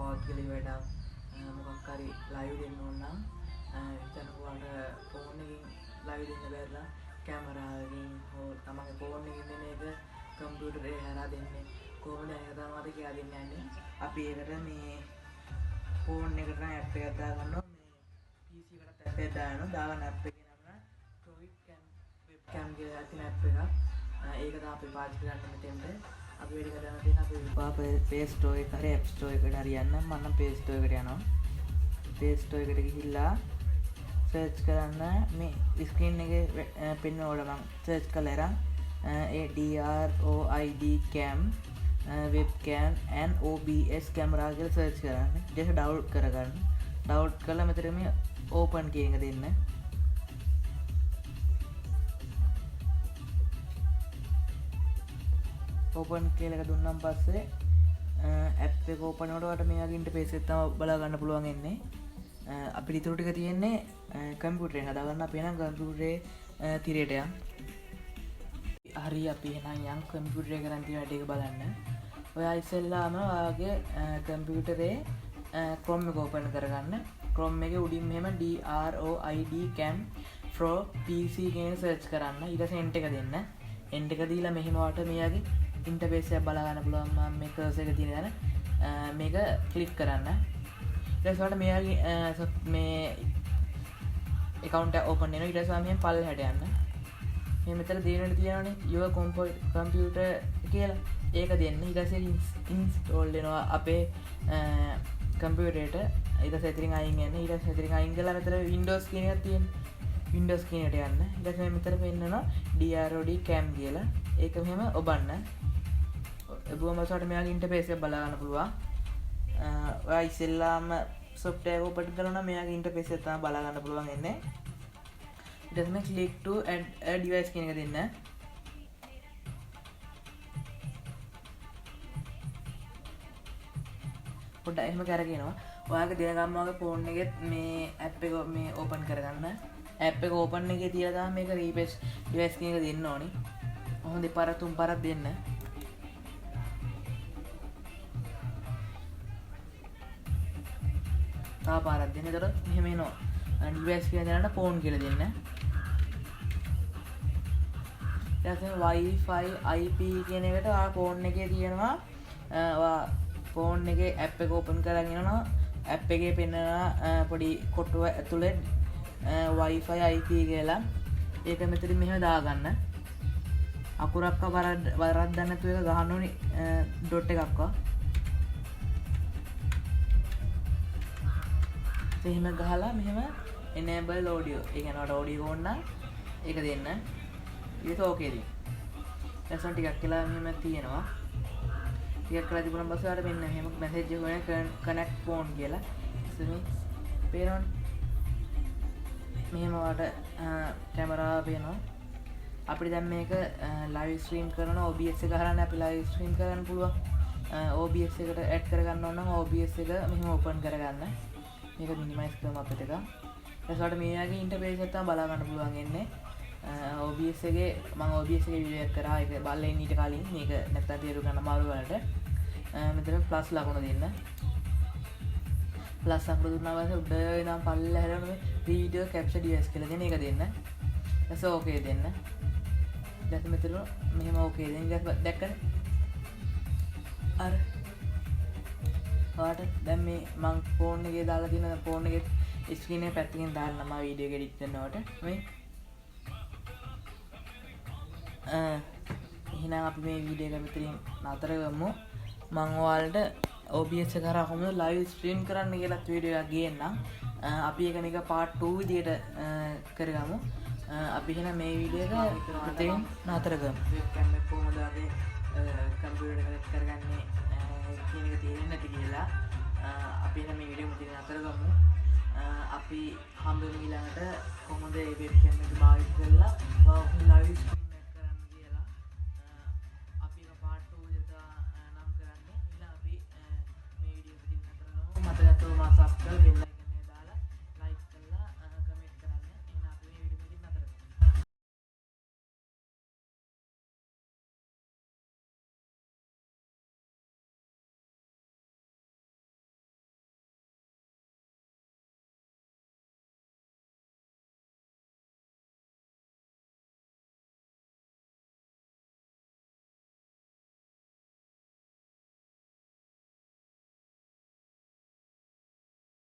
මොකක් කියලා වැඩක් මොකක් හරි ලයිව් දෙන්න ඕන නම් එතන ඔයාලට ෆෝන් එකකින් ලයිව් දෙන්න බැරිලා කැමරාවකින් හෝ තමන්ගේ ෆෝන් එකකින් දෙන එක කම්පියුටරේ හරහා දෙන්නේ කොහොමද ඒක තමයි කියලා දෙන්න යන්නේ. අපි ඒකට මේ ෆෝන් එකට ඇප් එකක් දාගන්නවා මේ PC එකට ඇප් එකක් දානවා දාගන්න ඇප් එකේ නම Troid Webcam කියලා තියෙන ඇප් එකක්. ඒක තමයි අපි පාවිච්චි කරන්නේ මෙතෙන්ට. අපි වැඩි කරලා තියෙන අපි Play Store එක හරි App Store එකට හරි යන්න මම නම් Play Store එකට යනවා. Play Store එකට ගිහිල්ලා search කරන්න මේ screen එකේ පෙන්වන මම search කරලා Droid cam webcam and OBS camera කියලා search කරන්න. ඊට download කරගන්න. download කරලා මෙතන මේ open කියන එක දෙන්න. open කියලා එක දුන්නාන් පස්සේ app එක open වුණාට මේ වගේ interface එක තමයි බලා ගන්න පුළුවන් එන්නේ. අපිට ඊටු ටික තියෙන්නේ කම්පියුටරේ හදාගන්න. අපි එහෙනම් කම්පියුටරේ තිරයට යන්න. හරි අපි එහෙනම් යන් කම්පියුටරේ කරන් තියෙන වැඩ එක බලන්න. ඔයා ඉස්සෙල්ලාම ඔයාගේ කම්පියුටරේ Chrome එක open කරගන්න. Chrome එකේ උඩින් මෙහෙම Droid cam pro PC කියන search කරන්න. ඊට පස්සේ enter එක දෙන්න. enter එක දීලා මෙහෙම වට මෙයාගේ interface එක බලා ගන්න පුළුවන්. මම මේ cursor එක තියෙන දන මේක click කරන්න. ඊට පස්සේ මෙයාගේ මේ account එක open වෙනවා. ඊට පස්සේ මෙහෙම පල්ලෙහාට යන්න. මේ මෙතන දෙන්න තියෙනවානේ your computer කියලා. ඒක දෙන්න. ඊට පස්සේ install වෙනවා අපේ කම්පියුටරේට. ඊට පස්සේ එතනින් අයින් යන්න. ඊට පස්සේ එතනින් අයින් කළා මෙතන Windows කියන එකක් තියෙනවා. Windows කියන එකට යන්න. ඊට පස්සේ මෙතන පෙන්නනවා Droid cam කියලා. ඒක මෙහෙම ඔබන්න. ඔබවම සාට මෙයාගේ ඉන්ටර්ෆේස් එක බලා ගන්න පුළුවන්. ඔයා ඉස්සෙල්ලාම software එක open කරනවා මෙයාගේ ඉන්ටර්ෆේස් එක තමයි බලා ගන්න පුළුවන් එන්නේ. ඊට පස්සේ click to add a device කියන එක දෙන්න. පොඩ්ඩක් එහෙම කරගෙනවා. ඔයාගේ දෙන ගමන් වගේ ෆෝන් එකෙත් මේ app එක මේ open කරගන්න. app එක open එකේ තියලා තමයි මේක refresh device කියන එක දෙන්න ඕනි. කොහොමද දෙපාර තුන් පාරක් දෙන්න. තව පාරක් දෙන්න. එතකොට මෙහෙම එනවා. device කියන දරන්න phone කියලා දෙන්න. ඊට පස්සේ Wi-Fi IP කියන එකට ආ phone එකේ තියෙනවා ෆෝන් එකේ ඇප් එක ඕපන් කරගෙන යනවා. ඇප් එකේ පෙන්නන පොඩි කොටුව ඇතුලේ Wi-Fi IP කියලා. ඒක මෙතනින් මෙහෙම දාගන්න. අකුරක්ක වරද්දන්න නැතුව එක ගහන්න ඕනි ඩොට් එකක්ව. එහෙම ගහලා මෙහෙම enable audio. ඒ කියන්නේ audio ඕන නම් ඒක දෙන්න. ඒක ඕකේ දී. දැන් ටිකක් කියලා මෙහෙම තියෙනවා. ටිකක් කරලා තිබුණාම පස්සේ ආට මෙන්න එහෙම මැසේජ් එක වෙන connect phone කියලා. ඉතින් පේනවනේ. මෙහෙම වට කැමරාව පේනවා. අපිට දැන් මේක live stream කරනවා OBS එක හරහා අපි live stream කරන්න පුළුවන්. OBS එකට add කරගන්න ඕන නම් OBS එක මෙහෙම open කරගන්න. මේක minimize කරමු අපිට එක. ඊට මේ වගේ interface එක තමයි බලා ගන්න පුළුවන් එන්නේ. OBS එකේ මම OBS එකේ වීඩියෝ එකක් කරා. ඒක බලලා ඉන්න ඊට කලින් මේක නැත්තම් තේරුම් ගන්න අමාරු වලට. මෙතන ප්ලස් ලකුණ දෙන්න. ප්ලස් ලකුණ දුන්නා පස්සේ උඩ ඉඳන් පල්ලෙහා හැරෙන මේ වීඩියෝ කැප්චර් ඩිවයිස් කියලා දෙන එක දෙන්න. ඊට ඕකේ දෙන්න. ඊට මෙතන මෙහෙම ඕකේ දෙන්න. ඊට දැක්කනේ. අර ඔයාට දැන් මේ මං ෆෝන් එකේ දාලා තියෙන ෆෝන් එකේ ස්ක්‍රීන් එක පැත්තකින් දාන්න මම වීඩියෝ එක එඩිට් කරනකොට මේ එහෙනම් අපි මේ වීඩියෝ එක මෙතනින් නතර කරමු. මම ඔයාලට OBS එක කරා කොහොමද live stream කරන්න කියලා වීඩියෝ එකක් ගේන්නම්. අපි ඒක මේක part 2 විදියට කරගමු. අපි එහෙනම් මේ වීඩියෝ එක මෙතනින් නතර කරමු. webcam එක කොහොමද අපි කම්පියුටර් එකට කරගන්නේ කියන එක තේරෙන්නේ නැති කියලා. අපි එහෙනම් මේ වීඩියෝ මෙතනින් නතර කරමු. අපි හම්බෙමු ඊළඟට කොහොමද මේ webcam එක භාවිත කරලා live stream subscribe